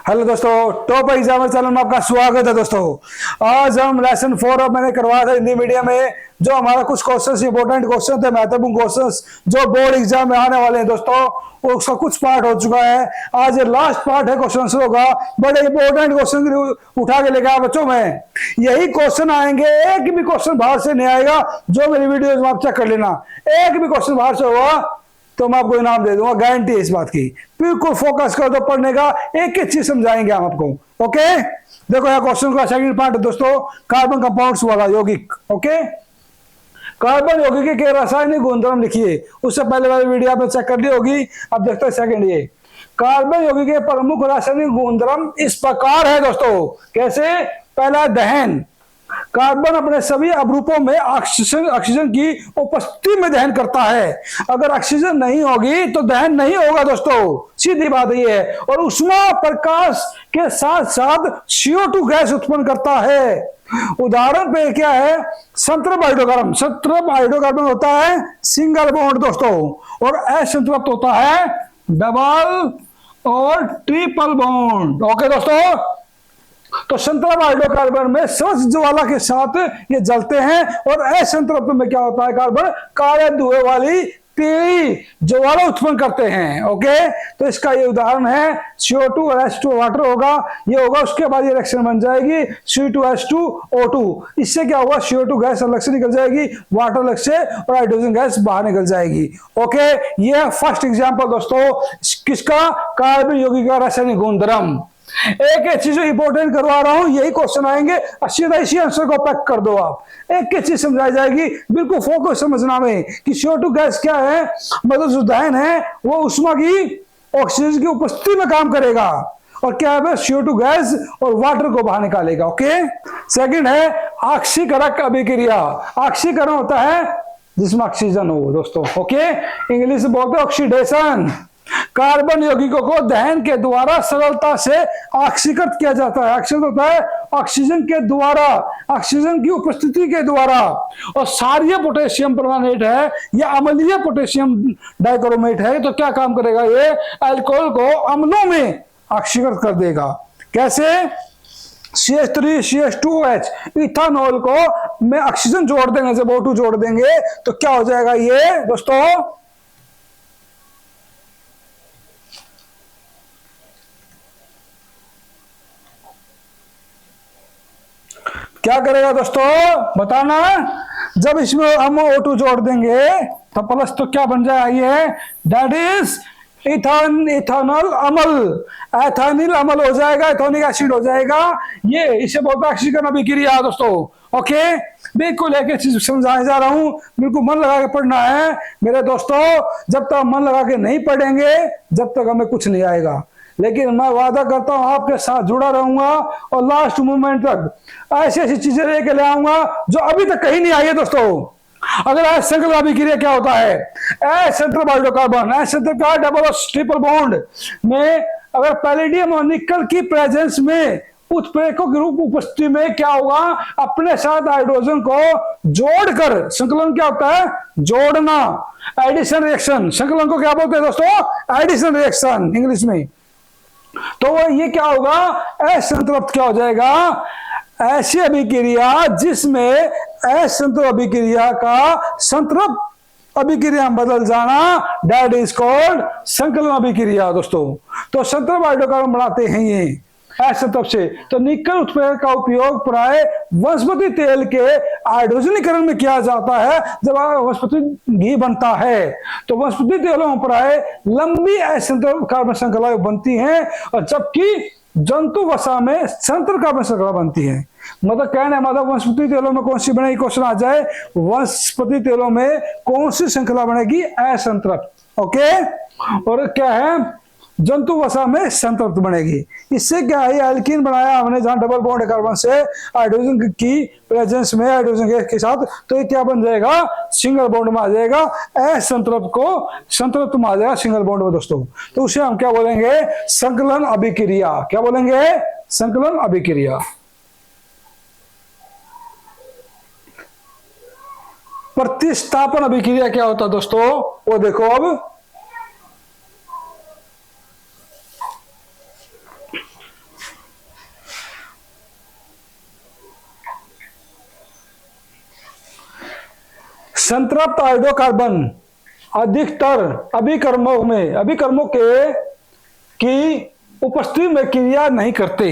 Hello दोस्तों, top exam channel में आपका स्वागत है। दोस्तों आज हम लेसन 4 अब मैंने करवाया था हिंदी मीडियम में। जो हमारा कुछ क्वेश्चंस इंपॉर्टेंट क्वेश्चन थे, महत्वपूर्ण क्वेश्चंस जो बोर्ड एग्जाम में आने वाले हैं दोस्तों, उसका कुछ पार्ट हो चुका है। आज ये लास्ट पार्ट है क्वेश्चन होगा। बड़े इंपॉर्टेंट क्वेश्चन उठा के लेकर बच्चों में यही क्वेश्चन आएंगे। एक भी क्वेश्चन बाहर से नहीं आएगा। जो मेरी वीडियो में आप चेक कर लेना, एक भी क्वेश्चन बाहर से होगा तो मैं आपको इनाम दे दूंगा, गारंटी है इस बात की। बिल्कुल फोकस कर दो पढ़ने का, एक एक चीज समझाएंगे हम आपको। ओके, देखो यह क्वेश्चन का सेकंड पार्ट है दोस्तों, कार्बन कंपाउंड्स वाला यौगिक। ओके, कार्बन यौगिक के रासायनिक गुणधर्म लिखिए। उससे पहले वाली वीडियो आपने चेक कर ली होगी। अब देखते हैं सेकंड। ये कार्बन यौगिक के प्रमुख रासायनिक गुणधर्म इस प्रकार है दोस्तों। कैसे? पहला दहन। कार्बन अपने सभी अवरूपों में ऑक्सीजन की उपस्थिति में दहन करता है। अगर ऑक्सीजन नहीं होगी तो दहन नहीं होगा दोस्तों, सीधी बात ये है। और ऊष्मा प्रकाश के साथ साथ CO2 गैस उत्पन्न करता है। उदाहरण पे क्या है? संतृप्त हाइड्रोकार्बन। संतृप्त हाइड्रोकार्बन होता है सिंगल बॉन्ड दोस्तों, और असंतृप्त होता है डबल और ट्रिपल बॉन्ड। ओके दोस्तों, तो संतृप्त हाइड्रोकार्बन में स्वच्छ ज्वाला के साथ ये जलते हैं, और असंतृप्त में क्या होता है? कार्बन काले धुएं वाली पीली ज्वाला उत्पन्न करते हैं। ओके, तो इसका ये उदाहरण है CO2 और H2 वाटर होगा। ये होगा, उसके बाद ये रिएक्शन बन जाएगी C2H2O2। इससे क्या होगा? CO2 गैस अलग से निकल जाएगी, वाटर अलग से, और हाइड्रोजन गैस बाहर निकल जाएगी। ओके, ये है फर्स्ट एग्जाम्पल दोस्तों किसका? कार्बन यौगिक का रासायनिक गुणधर्म। एक एक चीज इंपॉर्टेंट करवा रहा हूं, यही क्वेश्चन आएंगे, सीधा इसी आंसर को पैक कर दो आप। एक एक चीज समझाई जाएगी, बिल्कुल फोकस समझना में कि CO2 गैस क्या है। मतलब जो दहन है वो ऊष्मा की ऑक्सीजन की उपस्थिति में काम करेगा, और क्या है? CO2 गैस और वाटर को बाहर निकालेगा। ओके, सेकंड है ऑक्सीकरण अभिक्रिया। ऑक्सीकरण होता है जिसमें ऑक्सीजन हो दोस्तों। ओके, इंग्लिश में बोलते हैं ऑक्सीडेशन। कार्बन यौगिकों को दहन के द्वारा सरलता से ऑक्सीकृत किया जाता है। ऑक्सीकृत होता है ऑक्सीजन के द्वारा, ऑक्सीजन की उपस्थिति के द्वारा। और क्षारीय पोटेशियम परमानेट है या अम्लीय पोटेशियम डाइक्रोमेट है, तो क्या काम करेगा? ये अल्कोहल को अम्लों में ऑक्सीकृत कर देगा। कैसे? CH3 CH2OH इथानॉल को में ऑक्सीजन जोड़ देंगे, जब O2 जोड़ देंगे तो क्या हो जाएगा ये दोस्तों? क्या करेगा दोस्तों बताना? जब इसमें हम O2 जोड़ देंगे तो प्लस तो क्या बन जाएगा? ये दैट इज इथानॉल अम्ल। एथानिल अम्ल हो जाएगा, एथोनिक एसिड हो जाएगा। ये इसे बोलते हैं ऑक्सीकरण अभिक्रिया दोस्तों। ओके, बिल्कुल एक एक चीज समझाने जा रहा हूं, बिल्कुल मन लगा के पढ़ना है मेरे दोस्तों। जब तक मन लगा के नहीं पढ़ेंगे जब तक हमें कुछ नहीं आएगा। लेकिन मैं वादा करता हूं आपके साथ जुड़ा रहूंगा, और लास्ट मोमेंट तक ऐसी ऐसी चीजें लेके ले आऊंगा जो अभी तक कहीं नहीं आई है दोस्तों। अगर असंतृप्त अभिक्रिया क्या होता है? असंतृप्त हाइड्रोकार्बन, असंतृप्त का डबल और ट्रिपल बॉन्ड में अगर पैलेडियम और निकल की प्रेजेंस में उत्प्रेरकों के रूप उपस्थिति में क्या होगा? अपने साथ हाइड्रोजन को जोड़कर, संकलन क्या होता है? जोड़ना, एडिशन रिएक्शन। संकलन को क्या बोलते हैं दोस्तों? एडिशन रिएक्शन इंग्लिश में। तो ये क्या होगा? असंतृप्त क्या हो जाएगा? ऐसी अभिक्रिया जिसमें असंतृप्त अभिक्रिया का संतृप्त अभिक्रिया बदल जाना, दैट इज कॉल्ड संकलन अभिक्रिया दोस्तों। तो संतृप्त हाइड्रोकार्बन बनाते हैं ये असंतृप्त से। तो निकल उत्प्रेरक का उपयोग प्राय वनस्पति तेल के हाइड्रोजनीकरण में किया जाता है। जब वनस्पति घी बनता है तो वनस्पति तेलों में प्राय लंबी असंतृप्त कार्बन श्रृंखला बनती हैं, और जबकि जंतु वसा में संतृप्त कार्बन श्रृंखला बनती है। मतलब कहना मतलब वनस्पति तेलों में कौन सी बनेगी? क्वेश्चन आ जाए, वनस्पति तेलों में कौन सी श्रृंखला बनेगी? असंतृप्त। ओके, और क्या है? जंतु वसा में संतृप्त बनेगी। इससे क्या है? एल्कीन बनाया हमने जहां डबल बॉन्ड कार्बन से हाइड्रोजन की प्रेजेंस में हाइड्रोजन गैस के साथ, तो ये क्या बन जाएगा? सिंगल बॉन्ड में आ जाएगा। असंतृप्त को संतृप्त में आ जाएगा सिंगल बॉन्ड में दोस्तों। तो उसे हम क्या बोलेंगे? संकलन अभिक्रिया। क्या बोलेंगे? संकलन अभिक्रिया। प्रतिस्थापन अभिक्रिया क्या होता है दोस्तों? वो देखो, अब संतृप्त हाइड्रोकार्बन अधिकतर अभिकर्मों के की उपस्थिति में क्रिया नहीं करते,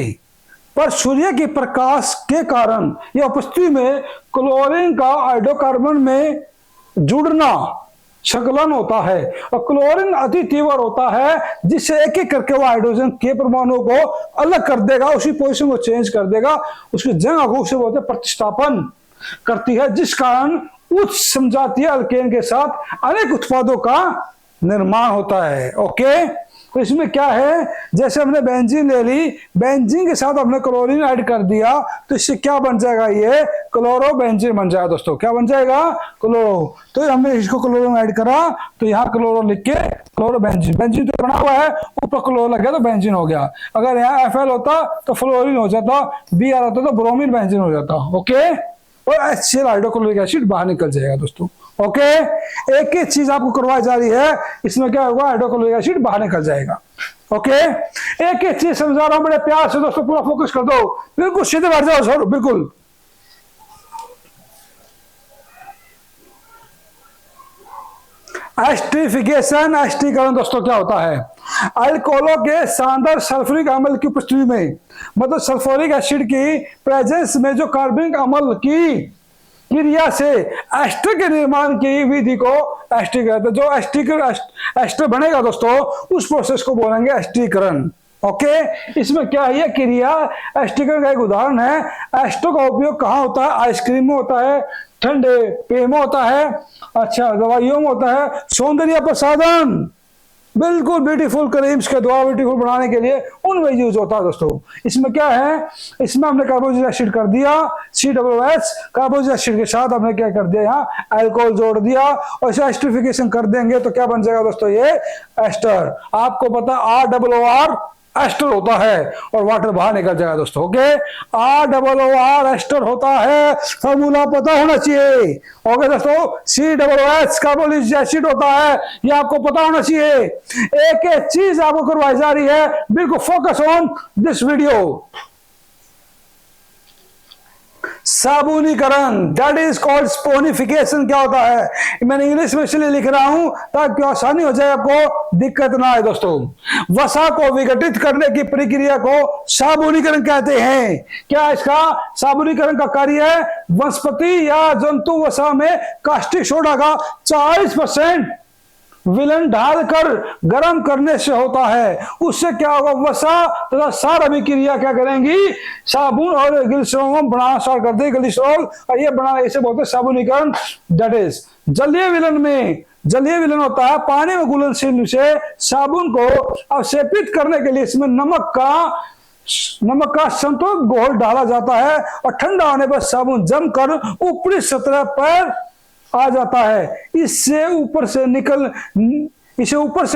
पर सूर्य के प्रकाश के कारण या उपस्थिति में क्लोरीन का हाइड्रोकार्बन में जुड़ना संकलन होता है, और क्लोरीन अति तीव्र होता है, जिससे एक एक करके वो हाइड्रोजन के परमाणु को अलग कर देगा, उसी पोजीशन को चेंज कर देगा, उसकी जगह को उसे बोलते प्रतिस्थापन करती है, जिस कारण उच्च समजातीय अल्केन के साथ अनेक उत्पादों का निर्माण होता है। ओके, तो इसमें क्या है, जैसे हमने बेंजीन ले ली, बेंजीन के साथ हमने क्लोरीन ऐड कर दिया, तो इससे क्या बन जाएगा, ये क्लोरोबेंजीन बन जाएगा दोस्तों। क्या बन जाएगा, क्लोरो। तो हमने इसको क्लोरीन ऐड करा, तो यहाँ क्लोरो लिख के क्लोरोबेंजीन, बेंजीन तो बना हुआ है, ऊपर क्लोरो लग गया तो बेंजीन हो गया। अगर यहाँ FL होता तो फ्लोरीन हो जाता, Br होता तो ब्रोमीन बेंजीन हो जाता। ओके, और HCl हाइड्रोक्लोरिक एसिड बाहर निकल जाएगा दोस्तों। ओके, एक एक चीज आपको करवाई जा रही है, इसमें क्या होगा, हाइड्रोक्लोरिक एसिड बाहर निकल जाएगा। ओके, एक एक चीज समझा रहा हूं बड़े प्यार से दोस्तों, पूरा फोकस कर दो, बिल्कुल सीधे बैठ जाओ सर, बिल्कुल। एस्टरीफिकेशन, एस्टरीकरण दोस्तों क्या होता है, अल्कोहलों के शानदार सल्फ्यूरिक अम्ल की उपस्थिति में, मतलब सल्फ्यूरिक एसिड की प्रेजेंस में जो कार्बनिक अम्ल की क्रिया से एस्टर के निर्माण की विधि को एस्टर कहते हैं। जो एस्टर बनेगा दोस्तों, उस प्रोसेस को बोलेंगे एस्टरीकरण। ओके, इसमें क्या है, ये क्रिया एस्टरीकरण का एक उदाहरण है। एस्टर का उपयोग कहाँ होता है, आइसक्रीम में होता है, ठंडे पेय में होता है, अच्छा दवाइयों में होता है, सौंदर्य प्रसाधन, बिल्कुल ब्यूटीफुल क्रीम्स के द्वारा ब्यूटीफुल बनाने के लिए उनमें यूज होता है दोस्तों। इसमें क्या है, इसमें हमने कार्बोक्सिलिक एसिड कर दिया, COOH, कार्बोक्सिलिक एसिड के साथ हमने क्या कर दिया, यहाँ अल्कोहल जोड़ दिया, और इसे एस्टरीफिकेशन कर देंगे तो क्या बन जाएगा दोस्तों, ये एस्टर। आपको पता ROOR एस्टर होता है, और वाटर बाहर निकल जाएगा दोस्तों। ओके, ROOR एस्टर होता है, फॉर्मूला पता होना चाहिए। ओके दोस्तों, COOH कार्बोक्सिलिक एसिड होता है, ये आपको पता होना चाहिए। एक एक चीज आपको करवाई जा रही है, बिल्कुल फोकस ऑन दिस वीडियो। साबुनीकरण, दैट इज कॉल्ड स्पोनिफिकेशन। क्या होता है, मैंने इंग्लिश में इसलिए लिख रहा हूं ताकि आसानी हो जाए, आपको दिक्कत ना आए दोस्तों। वसा को विघटित करने की प्रक्रिया को साबुनीकरण कहते हैं। क्या इसका साबुनीकरण का कार्य है, वनस्पति या जंतु वसा में कास्टिक सोडा का 40% विलन डालकर गर्म करने से होता है। उससे क्या होगा, वसा तथा सार अभिक्रिया क्या करेंगी, साबुन और ग्लिसरॉल बनाना स्टार्ट कर देगी, ग्लिसरॉल, और ये बना, इसे बोलते हैं साबुनीकरण। दैट इज जलीय विलन में, जलीय विलन होता है पानी में घुलनशील से साबुन को अवशेपित करने के लिए इसमें नमक का संतुलित घोल डाला जाता है, और ठंडा होने पर साबुन जमकर ऊपरी सतह पर आ जाता है। इसे ऊपर से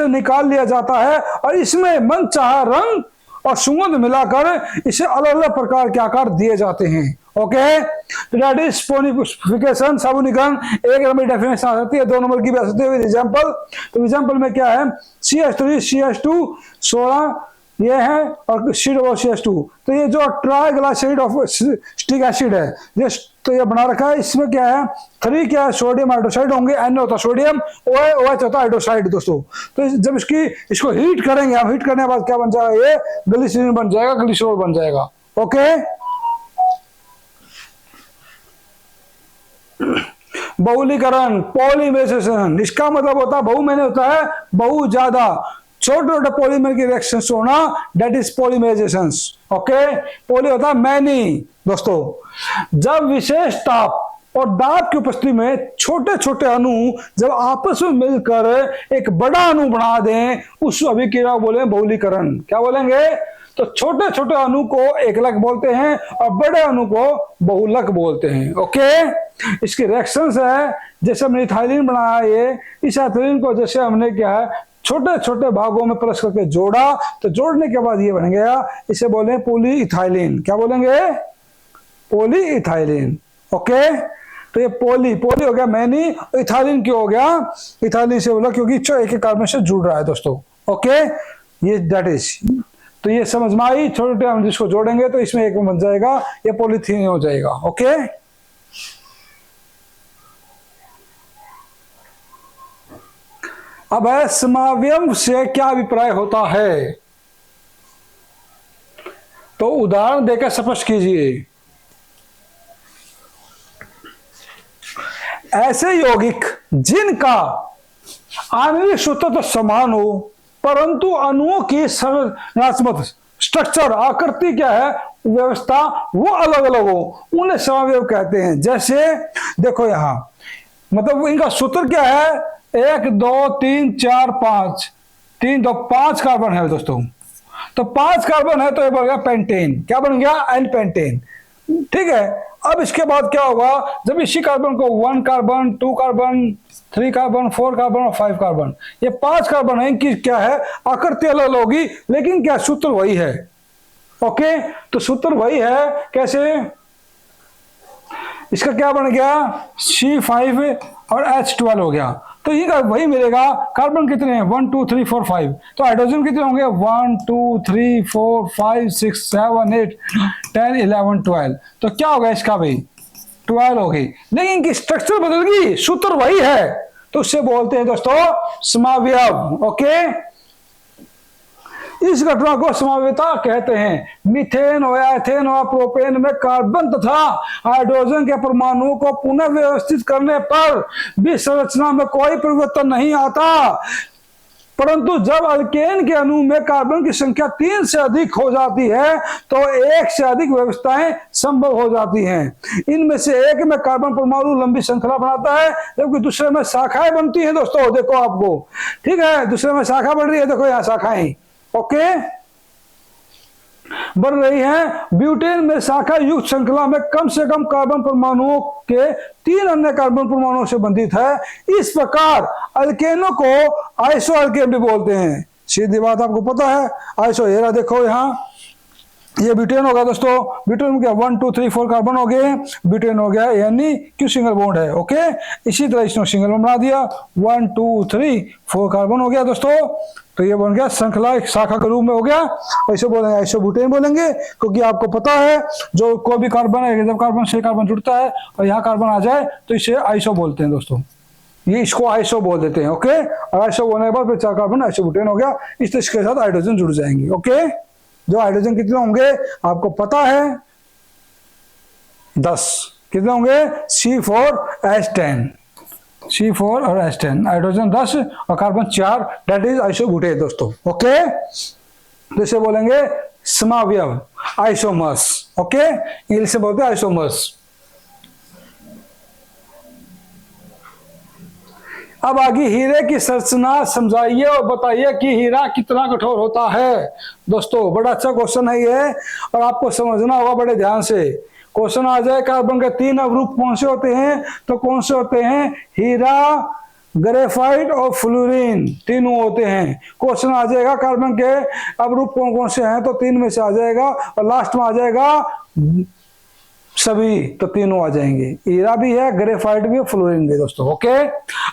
निकाल लिया जाता है, और इसमें मनचाहा रंग और सुगंध मिलाकर इसे अलग अलग प्रकार के आकार दिए जाते हैं। ओके, दैट इज स्पोनिफिकेशन, साबुनीकरण। एक नंबर डेफिनेशन आ सकती है, 2 नंबर की भी आ सकती है एग्जाम्पल। तो एग्जाम्पल में क्या है, CH3 CH2 16 ये है, और COCH2, तो ये जो ट्राइग्लाइसराइड ऑफ स्टिक एसिड है, ये तो ये बना रखा है। इसमें क्या है, 3 क्या है, सोडियम हाइड्रोक्साइड होंगे, N होता है सोडियम, OH होता है हाइड्रोक्साइड दोस्तों। तो जब इसको हीट करेंगे, हम हीट करने के बाद क्या बन जाएगा, ये ग्लिसरीन बन जाएगा, ग्लिसरॉल बन जाएगा। ओके, बहुलीकरण, पॉलीमराइजेशन, इसका मतलब होता है बहु मैंने होता है बहुत ज्यादा, छोटे छोटे पॉलीमर की रिएक्शन होना, that is polymerisation. Okay, poly होता है मैनी दोस्तों। जब विशेष ताप और दाब की उपस्थिति में छोटे छोटे अणु जब आपस में मिलकर एक बड़ा अणु बना दें, उस अभिक्रिया को बोले बहुलीकरण। क्या बोलेंगे, तो छोटे छोटे अणु को एकलक बोलते हैं, और बड़े अणु को बहुलक बोलते हैं। ओके, इसकी रिएक्शंस है, जैसे हमने इथाइलिन बनाया, ये इस इथाइलिन को जैसे हमने क्या है छोटे छोटे भागों में प्रेस करके जोड़ा, तो जोड़ने के बाद ये बन गया, इसे बोले पॉलीइथाइलिन। क्या बोलेंगे, पॉलीइथाइलिन। ओके, तो ये पॉली हो गया मैनी, इथाइलिन क्यों हो गया, इथाइलिन से बोला क्योंकि एक एक कार्बन से जुड़ रहा है दोस्तों। ओके, ये दैट इज, तो ये समझ में आई, छोटे हम जिसको जोड़ेंगे तो इसमें एक बन जाएगा, ये पॉलीथीन हो जाएगा। ओके, अब है समावयव से क्या अभिप्राय होता है, तो उदाहरण देकर स्पष्ट कीजिए। ऐसे यौगिक जिनका आणविक सूत्र तो समान हो परंतु अणुओं की संरचनात्मक स्ट्रक्चर आकृति क्या है, व्यवस्था वो अलग अलग हो, उन्हें समावयव कहते हैं। जैसे देखो यहां, मतलब इनका सूत्र क्या है, 1 2 3 4 5, 3 2 5 कार्बन है दोस्तों। तो 5 कार्बन है तो ये बन गया पेंटेन। क्या बन गया, एन पेंटेन। ठीक है। अब इसके बाद क्या होगा, जब इसी कार्बन को 1 कार्बन 2 कार्बन 3 कार्बन 4 कार्बन और 5 कार्बन, ये 5 कार्बन है, इनकी क्या है आकृति अलग होगी, लेकिन क्या सूत्र वही है। ओके, तो सूत्र वही है। कैसे, इसका क्या बन गया, C5 और H12 हो गया। तो ये वही मिलेगा। कार्बन कितने हैं, 1 2 3 4 5। तो हाइड्रोजन कितने होंगे, 1 2 3 4 5 6 7 8 10 11 12। तो क्या होगा इसका भाई, 12 हो गई, लेकिन इनकी स्ट्रक्चर बदल गई, सूत्र वही है। तो उससे बोलते हैं दोस्तों समावयव। ओके, इस घटना को समावयवता कहते हैं। मीथेन हो या एथेन हो, प्रोपेन में कार्बन तथा हाइड्रोजन के परमाणुओं को पुनः व्यवस्थित करने पर भी संरचना में कोई परिवर्तन नहीं आता, परंतु जब अल्केन के अणु में कार्बन की संख्या 3 से अधिक हो जाती है तो 1 से अधिक व्यवस्थाएं संभव हो जाती हैं। इनमें से एक में कार्बन परमाणु लंबी श्रृंखला बनाता है, जबकि दूसरे में शाखाएं बनती हैं। दोस्तों देखो आपको, ठीक है, दूसरे में शाखा बन रही है, देखो यहाँ शाखाएं ओके बन रही है। ब्यूटेन में शाखा युक्त श्रृंखला में कम से कम कार्बन परमाणुओं के 3 अन्य कार्बन परमाणुओं से बंधित है। इस प्रकार अल्केनों को आइसो अल्केन भी बोलते हैं। सीधी बात आपको पता है, आइसो हेरा देखो यहाँ, ये ब्यूटेन होगा दोस्तों। ब्यूटेन में क्या 1 2 3 4 कार्बन हो गए, ब्यूटेन हो गया, यानी क्यों सिंगल बॉन्ड है। ओके, इसी तरह इसने सिंगल बॉन्ड बना दिया, 1 2 3 4 कार्बन हो गया दोस्तों। तो ये बन गया श्रृंखला, एक शाखा के रूप में हो गया। ऐसे बोलेंगे, आइसो ब्यूटेन बोलेंगे, क्योंकि आपको पता है जो कोई भी कार्बन है, जब कार्बन से कार्बन जुड़ता है और यहाँ कार्बन आ जाए तो इसे आइसो बोलते हैं दोस्तों। ये इसको आइसो बोल देते हैं। ओके, और आइसो बोलने के बाद फिर 4 कार्बन आइसो ब्यूटेन हो गया। इस तरह के साथ हाइड्रोजन जुड़ जाएंगे। ओके, जो हाइड्रोजन कितने होंगे आपको पता है, 10। कितने होंगे, C4H10, C4 और H10, हाइड्रोजन 10 और कार्बन 4, दैट इज आइसोब्यूटेन दोस्तों। ओके, तो इसे बोलेंगे समावयव, आइसोमर्स। ओके, इंग्लिश से बोलते हैं आइसोमर्स। अब आगे हीरे की संरचना समझाइए और बताइए कि हीरा कितना कठोर होता है। दोस्तों बड़ा अच्छा क्वेश्चन है ये, और आपको समझना होगा बड़े ध्यान से। क्वेश्चन आ जाए कार्बन के 3 अवरूप कौन से होते हैं, तो कौन से होते हैं, हीरा, ग्रेफाइट और फ्लोरीन, तीनों होते हैं। क्वेश्चन आ जाएगा कार्बन के अवरूप कौन कौन से हैं, तो 3 में से आ जाएगा, और लास्ट में आ जाएगा सभी, तो तीनों आ जाएंगे। हीरा भी है, ग्रेफाइट भी है, फ्लोरीन भी दोस्तों। ओके,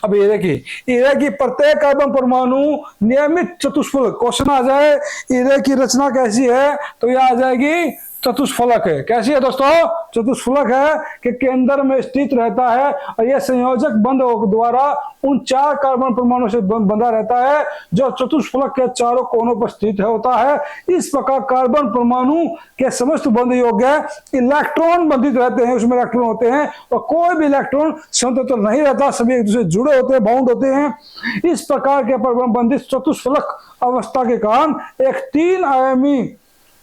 अब हीरे की प्रत्येक कार्बन परमाणु नियमित चतुष्फलक। क्वेश्चन आ जाए हीरे की रचना कैसी है, तो यह आ जाएगी चतुष्फलक है। कैसी है दोस्तों, चतुष्फलक है कि केंद्र में स्थित रहता है, और यह संयोजक बंध द्वारा उन 4 कार्बन परमाणु से बंधा रहता है जो चतुष्फलक के चारों कोनों पर स्थित होता है। इस प्रकार कार्बन परमाणु के समस्त बंध योग्य इलेक्ट्रॉन बंधित रहते हैं, उसमें इलेक्ट्रॉन होते हैं, और कोई भी इलेक्ट्रॉन स्वतंत्र नहीं रहता, सभी एक दूसरे जुड़े होते हैं, बाउंड होते हैं। इस प्रकार के परमाणु बंधित चतुष्फलक अवस्था के कारण एक 3 आयामी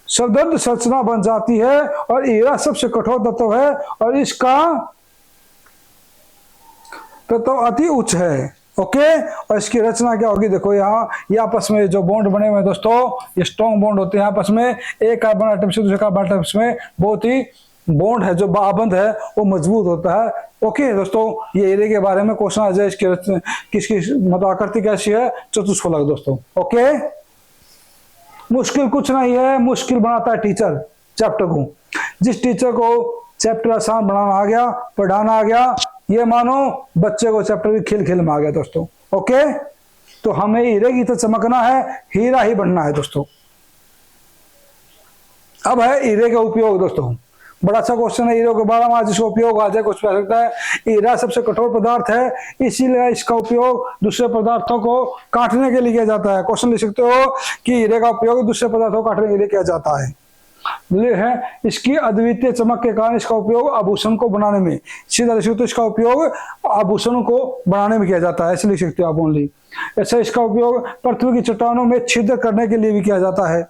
सदृढ़ संरचना बन जाती है, और हीरा सबसे कठोर तत्व है, और इसका तत्व अति उच्च है। ओके, और इसकी रचना क्या होगी, देखो यहाँ ये आपस में जो बॉन्ड बने हुए हैं दोस्तों, ये स्ट्रॉन्ग बॉन्ड होते हैं आपस में। एक कार्बन एटम से दूसरे कार्बन एटम में बहुत ही बॉन्ड है, जो बाबंद है वो मजबूत होता है। ओके दोस्तों, ये हीरे के बारे में क्वेश्चन आ जाए, किसकी मतलब आकृति कैसी है, चतुष्फलक दोस्तों। ओके, मुश्किल कुछ नहीं है, मुश्किल बनाता है टीचर चैप्टर को। जिस टीचर को चैप्टर आसान बनाना आ गया, पढ़ाना आ गया, ये मानो बच्चे को चैप्टर भी खिल खिल में आ गया दोस्तों। ओके, तो हमें हीरे की तो चमकना है, हीरा ही बनना है दोस्तों। अब है हीरे का उपयोग दोस्तों। बड़ा अच्छा क्वेश्चन है। हीरो के 12 जिसका उपयोग आ जाए कुछ पा सकता है। हीरा सबसे कठोर पदार्थ है, इसीलिए इसका उपयोग दूसरे पदार्थों को काटने के लिए किया जाता है। क्वेश्चन लिख सकते हो कि हीरे का उपयोग दूसरे पदार्थों को काटने के लिए किया जाता है। है इसकी अद्वितीय चमक के कारण इसका उपयोग आभूषण को बनाने में, सीधा लिख सकते हो इसका उपयोग आभूषणों को बनाने में किया जाता है, ऐसे लिख सकते हो आप ओनली। ऐसे इसका उपयोग पृथ्वी की चट्टानों में छिद्र करने के लिए भी किया जाता है।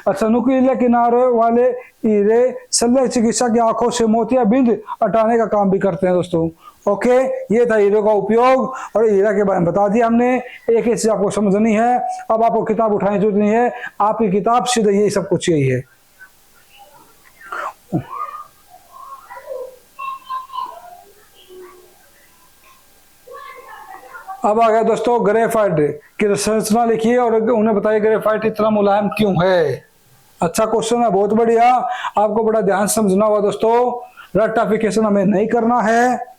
अच्छा, नुकीले किनारे वाले हीरे शल्य चिकित्सा की आंखों से मोतियाबिंद हटाने का काम भी करते हैं दोस्तों। ओके, ये था हीरे का उपयोग और हीरा के बारे में बता दिया हमने। एक चीज आपको समझनी है, अब आपको किताब उठाने की जरूरत नहीं है, आपकी किताब सीधे यही सब कुछ यही है। अब आ गया दोस्तों ग्रेफाइट की संरचना लिखिए और उन्हें बताइए ग्रेफाइट इतना मुलायम क्यों है। अच्छा क्वेश्चन है, बहुत बढ़िया। आपको बड़ा ध्यान समझना होगा दोस्तों, रट्टाफिकेशन हमें नहीं करना है।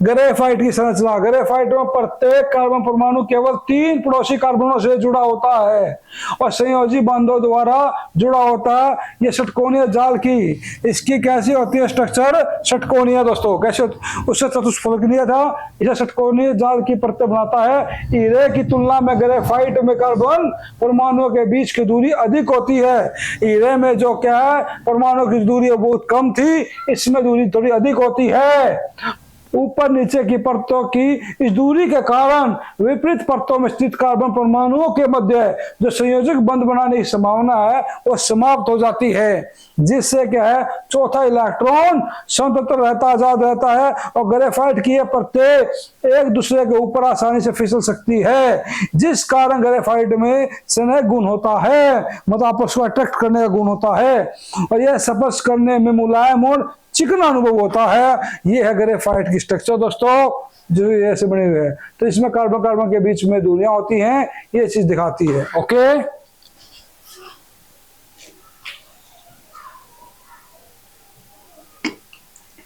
ग्रेफाइट की संरचना, ग्रेफाइट में प्रत्येक कार्बन परमाणु केवल 3 पड़ोसी कार्बनों से जुड़ा होता है और संयोजी बंधों द्वारा जुड़ा होता है। यह षटकोणीय जाल की, इसकी कैसी होती है स्ट्रक्चर, षटकोणीय दोस्तों। कैसे, उससे चतुष्फलकीय था, इसे षटकोणीय जाल की परतें बनाता है। हीरे की तुलना में ग्रेफाइट में कार्बन परमाणुओं के बीच की दूरी अधिक होती है। हीरे में जो क्या है परमाणु की दूरी बहुत कम थी, इसमें दूरी थोड़ी अधिक होती है। ऊपर नीचे की परतों की इस दूरी के कारण विपरीत परतों में स्थित कार्बन परमाणुओं के मध्य जो संयोजक बंध बनाने की संभावना है वो समाप्त हो जाती है, जिससे क्या है चौथा इलेक्ट्रॉन स्वतंत्र रहता, आजाद रहता है और ग्रेफाइट की ये परतें एक दूसरे के ऊपर आसानी से फिसल सकती है, जिस कारण ग्रेफाइट में स्नेह गुण होता है, मतलब आपस को अट्रैक्ट करने का गुण होता है और यह स्पर्श करने में मुलायम और चिकना अनुभव होता है। ये है ग्रेफाइट की स्ट्रक्चर दोस्तों, जो ऐसे बने हुए हैं। तो इसमें कार्बन कार्बन के बीच में दूरियां होती हैं, ये चीज दिखाती है। ओके,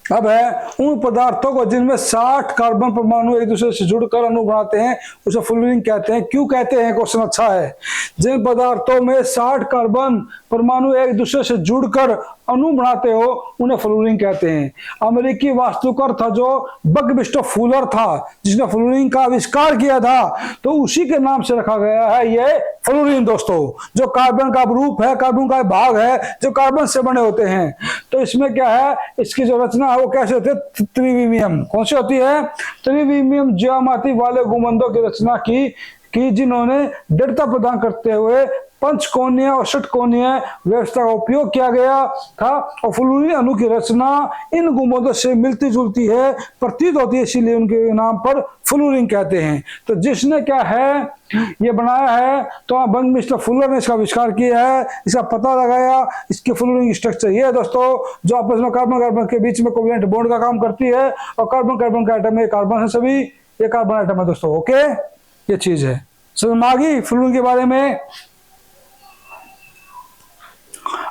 अब है उन पदार्थों को जिनमें 60 कार्बन परमाणु एक दूसरे से जुड़कर अणु बनाते हैं उसे फ्लोरीन कहते हैं। क्यों कहते हैं, क्वेश्चन अच्छा है। जिन पदार्थों में 60 कार्बन परमाणु एक दूसरे से जुड़कर अणु बनाते हो उन्हें फ्लोरीन कहते हैं। अमेरिकी वास्तुकार था जो बकबिस्टो फुलर था, जिसने फ्लोरीन का आविष्कार किया था, तो उसी के नाम से रखा गया है ये फ्लोरीन दोस्तों। जो कार्बन का रूप है, कार्बन का भाग है जो कार्बन से बने होते हैं। तो इसमें क्या है, इसकी जो रचना है वो कैसे होती है, त्रिविमियम। कौन सी होती है, त्रिविमियम ज्यामिति वाले गुंबदों की रचना की जिन्होंने दृढ़ता प्रदान करते हुए पंचकोणीय और षटकोणीय व्यवस्था का उपयोग किया गया था और फ्लोरीन अणु की रचना इन गुंबदों से मिलती जुलती है, प्रतीत होती है, इसीलिए उनके नाम पर फ्लोरीन कहते हैं। तो जिसने क्या है ये बनाया है, तो बंग मिस्टर फुलर ने इसका आविष्कार किया है, इसका पता लगाया, इसके फ्लोरीन की स्ट्रक्चर ये है दोस्तों, जो आपस में कार्बन कार्बन के बीच में कोवेलेंट बॉन्ड का काम करती है और कार्बन कार्बन का आइटम, ये कार्बन है सभी, ये कार्बन आइटम है दोस्तों। ओके, ये चीज है। समझ में आ गई फ्लोरीन के बारे में।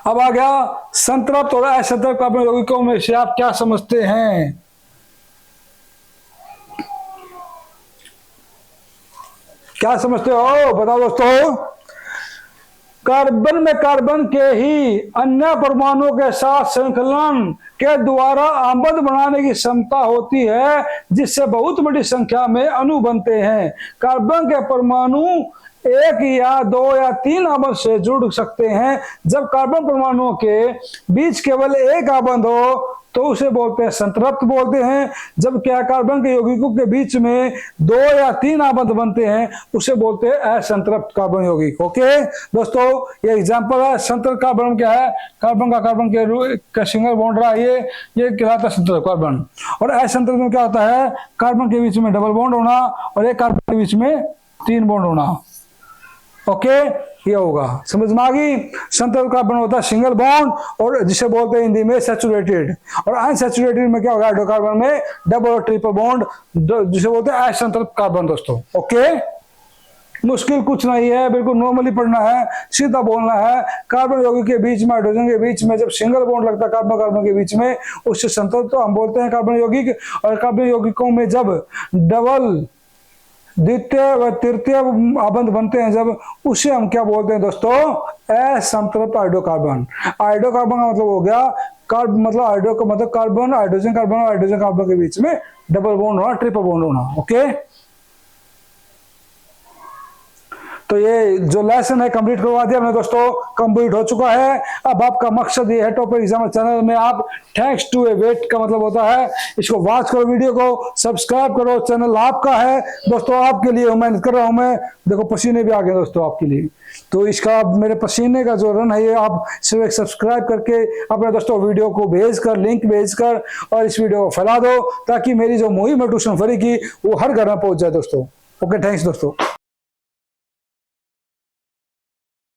अब आ गया संतृप्त और असंतृप्त कार्बन यौगिकों में से आप क्या समझते हैं। क्या समझते हो बताओ दोस्तों। कार्बन में कार्बन के ही अन्य परमाणुओं के साथ संकलन के द्वारा आबद्ध बनाने की क्षमता होती है, जिससे बहुत बड़ी संख्या में अणु बनते हैं। कार्बन के परमाणु 1 या 2 या 3 आबंध से जुड़ सकते हैं। जब कार्बन परमाणुओं के बीच केवल एक आबंध हो तो उसे बोलते हैं संतृप्त बोलते हैं। जब क्या कार्बन के यौगिकों के बीच में 2 या 3 आबंध बनते हैं उसे बोलते हैं असंतृप्त कार्बन यौगिक। ओके दोस्तों, ये एग्जांपल है। संतृप्त कार्बन क्या है, कार्बन का कार्बन के सिंगल बॉन्ड रहा, ये कहलाता है संतृप्त कार्बन। और असंतृप्त में क्या होता है, कार्बन के बीच में डबल बॉन्ड होना और एक कार्बन के बीच में 3 बॉन्ड होना। ओके, ये होगा, समझ में आ गई। संतृप्त कार्बन होता है सिंगल बॉन्ड और जिसे बोलते हैं हिंदी में सैचुरेटेड, और अनसैचुरेटेड में क्या होगा, हाइड्रोकार्बन में डबल और ट्रिपल बॉन्ड जिसे बोलते हैं असंतृप्त कार्बन दोस्तों। ओके, मुश्किल कुछ नहीं है, बिल्कुल नॉर्मली पढ़ना है, सीधा बोलना है। कार्बन यौगिक के बीच में, हाइड्रोजन के बीच में जब सिंगल बॉन्ड लगता है कार्बन कार्बन के बीच में, उससे संतृप्त तो हम बोलते हैं कार्बन यौगिक। और कार्बन यौगिकों में जब डबल, द्वितीय व तृतीय आबंध बनते हैं जब, उसे हम क्या बोलते हैं दोस्तों, असंतृप्त हाइड्रोकार्बन। हाइड्रोकार्बन का मतलब हो गया कार्ब मतलब हाइड्रो का मतलब कार्बन हाइड्रोजन कार्बन और हाइड्रोजन कार्बन के बीच में डबल बॉन्ड होना, ट्रिपल बॉन्ड होना। ओके, तो ये जो लेसन है कंप्लीट करवा दिया हमने दोस्तों, कंप्लीट हो चुका है। अब आपका मकसद ये है टॉपिक एग्जाम चैनल में आप थैंक्स टू ए वेट का मतलब होता है इसको वॉच करो, वीडियो को सब्सक्राइब करो, चैनल आपका है दोस्तों, आपके लिए मेहनत कर रहा हूं मैं। देखो पसीने भी आ गए दोस्तों आपके लिए, तो इसका मेरे पसीने का जो रन है ये आप सिर्फ एक सब्सक्राइब करके अपने दोस्तों वीडियो को भेज कर, लिंक भेज कर और इस वीडियो को फैला दो ताकि मेरी जो मुहिम है ट्यूशन फ्री की वो हर घर में पहुंच जाए दोस्तों। ओके, थैंक्स दोस्तों।